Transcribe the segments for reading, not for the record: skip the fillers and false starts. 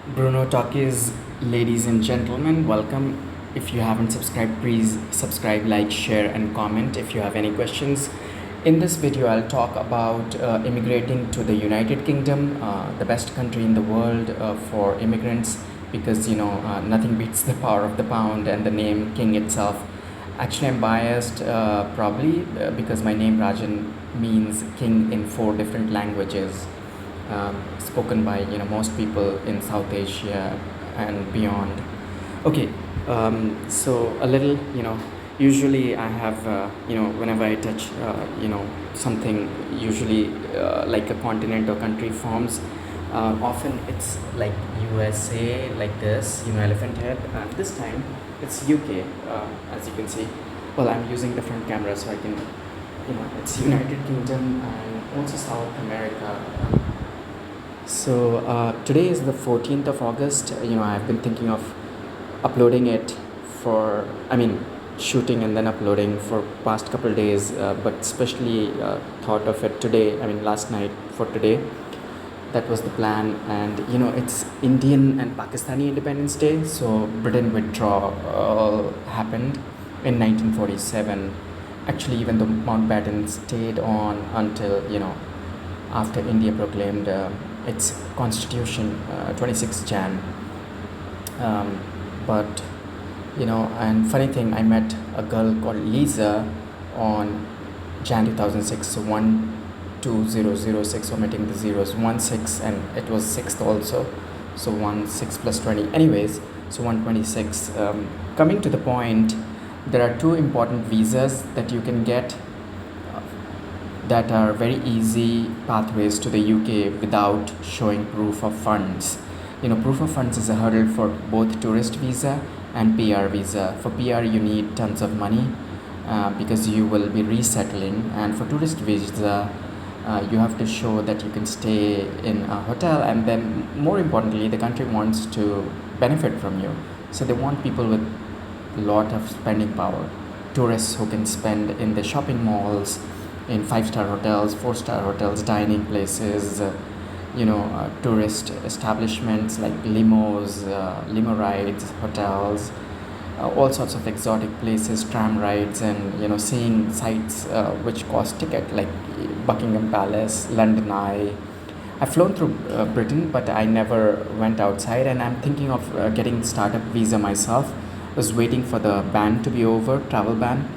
Bruno Talkies, ladies and gentlemen, welcome. If you haven't subscribed, please subscribe, like, share, and comment if you have any questions. In this video, I'll talk about immigrating to the United Kingdom, the best country in the world for immigrants, because nothing beats the power of the pound and the name King itself. Actually, I'm biased, probably because my name Rajan means king in 4 different languages, spoken by most people in South Asia and beyond. Okay, so a little, usually I have, whenever I touch, something, usually like a continent or country forms. Often it's like USA, like this, elephant head. This time it's UK, as you can see. Well, I'm using the front camera so I can, it's United Kingdom and also South America. So today is the 14th of August. I've been thinking of uploading it shooting and then uploading for past couple days, but especially thought of it today. Last night for today. That was the plan, and it's Indian and Pakistani Independence Day. So Britain withdrawal happened in 1947. Actually, even though Mountbatten stayed on until after India proclaimed its constitution, 26 Jan. But and funny thing, I met a girl called Lisa on Jan 2006, so 12006, omitting the zeros, 16, and it was 6th also, so 16 plus 20. Anyways, so 126. Coming to the point, there are 2 important visas that you can get that are very easy pathways to the UK without showing proof of funds. Proof of funds is a hurdle for both tourist visa and PR visa. For PR, you need tons of money because you will be resettling, and for tourist visa, you have to show that you can stay in a hotel, and then more importantly, the country wants to benefit from you. So they want people with a lot of spending power, tourists who can spend in the shopping malls, in 5-star hotels, 4-star hotels, dining places, tourist establishments like limos, limo rides, hotels, all sorts of exotic places, tram rides, and seeing sites which cost ticket, like Buckingham Palace, London Eye. I've flown through Britain, but I never went outside, and I'm thinking of getting startup visa myself. I was waiting for the ban to be over, travel ban.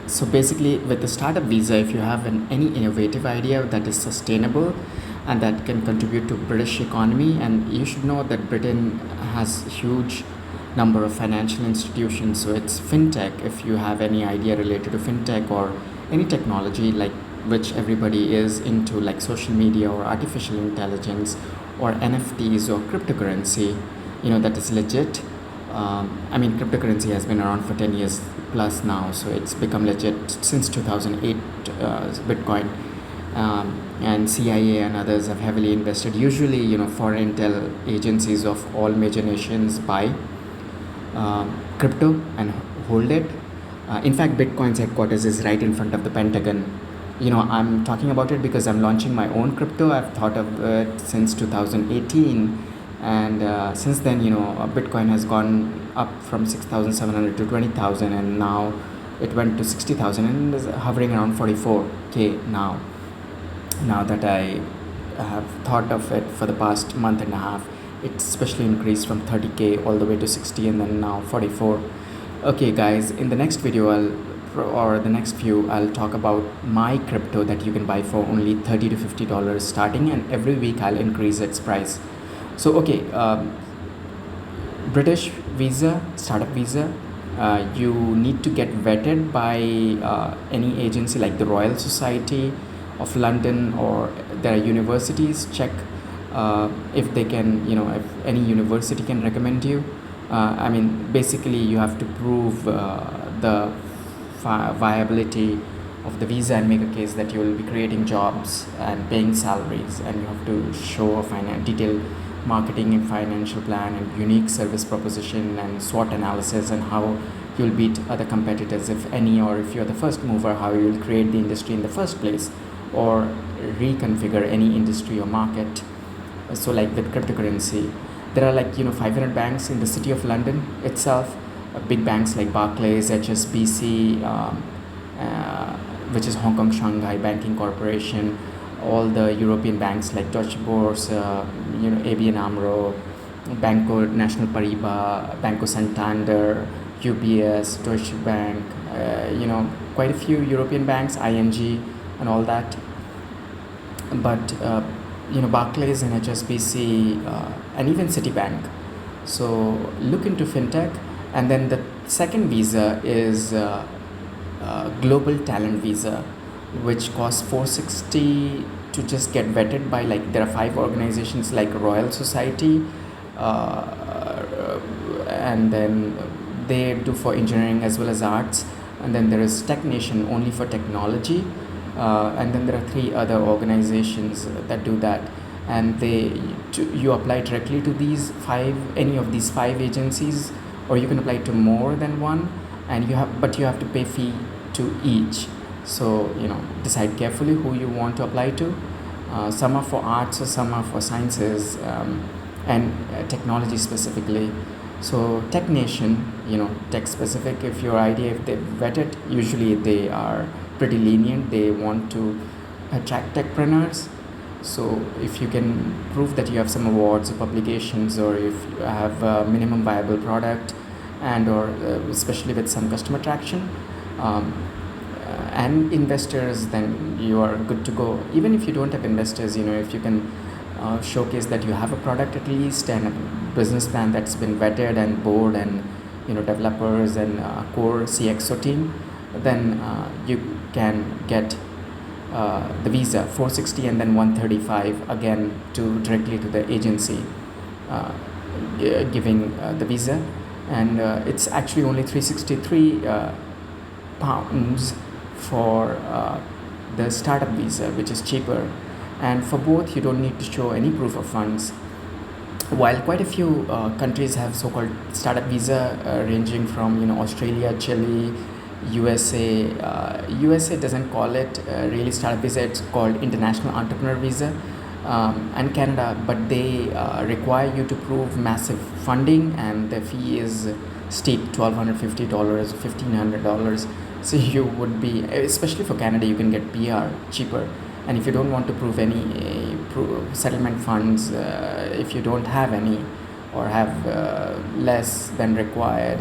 So basically, with the startup visa, if you have any innovative idea that is sustainable and that can contribute to British economy, and you should know that Britain has huge number of financial institutions, so it's fintech. If you have any idea related to fintech or any technology like which everybody is into, like social media or artificial intelligence or NFTs or cryptocurrency, that is legit. Cryptocurrency has been around for 10 years plus now, so it's become legit since 2008. Bitcoin, and CIA and others have heavily invested. Usually, foreign intel agencies of all major nations buy crypto and hold it. In fact, Bitcoin's headquarters is right in front of the Pentagon. I'm talking about it because I'm launching my own crypto. I've thought of it since 2018, and since then, Bitcoin has gone up from 6,700 to 20,000, and now it went to 60,000 and is hovering around 44k now. Now that I have thought of it for the past month and a half, it's especially increased from 30k all the way to 60, and then now 44. Okay guys, in the next video the next few, I'll talk about my crypto that you can buy for only $30 to $50 starting, and every week I'll increase its price. So okay, British visa, startup visa, you need to get vetted by any agency like the Royal Society of London, or there are universities. Check if they can, if any university can recommend you. Basically you have to prove the viability of the visa and make a case that you will be creating jobs and paying salaries, and you have to show a detailed marketing and financial plan and unique service proposition and SWOT analysis, and how you'll beat other competitors, if any, or if you're the first mover, how you'll create the industry in the first place or reconfigure any industry or market. So like with cryptocurrency, there are like 500 banks in the city of London itself. Big banks like Barclays, HSBC, which is Hong Kong Shanghai Banking Corporation, all the European banks like Deutsche Börse, ABN AMRO, Banco National Paribas, Banco Santander, UBS, Deutsche Bank, quite a few European banks, ING, and all that. But Barclays and HSBC, and even Citibank. So look into fintech. And then the second visa is global talent visa, which costs 460 to just get vetted by, like, there are 5 organizations like Royal Society, and then they do for engineering as well as arts, and then there is Tech Nation only for technology, and then there are 3 other organizations that do that, and you apply directly to any of these 5 agencies, or you can apply to more than one, and you have to pay fee to each. So decide carefully who you want to apply to. Some are for arts, or some are for sciences, and technology specifically. So Tech Nation, tech specific. If they vet it, usually they are pretty lenient. They want to attract techpreneurs. So if you can prove that you have some awards or publications, or if you have a minimum viable product, and or especially with some customer traction, and investors, then you are good to go. Even if you don't have investors, if you can showcase that you have a product at least, and a business plan that's been vetted and board, and developers and core CXO team, then you can get the visa 460 and then 135 again directly to the agency giving the visa. And it's actually only 363 pounds for the startup visa, which is cheaper. And for both, you don't need to show any proof of funds. While quite a few countries have so-called startup visa, ranging from Australia, Chile, USA. USA doesn't call it really startup visa; it's called international entrepreneur visa, and Canada. But they require you to prove massive funding, and the fee is steep: $1,250, $1,500. So you would be, especially for Canada, you can get PR cheaper. And if you don't want to prove any settlement funds, if you don't have any, or have less than required,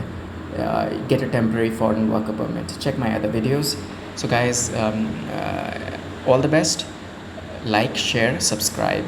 get a temporary foreign worker permit. Check my other videos. So guys, all the best. Like, share, subscribe.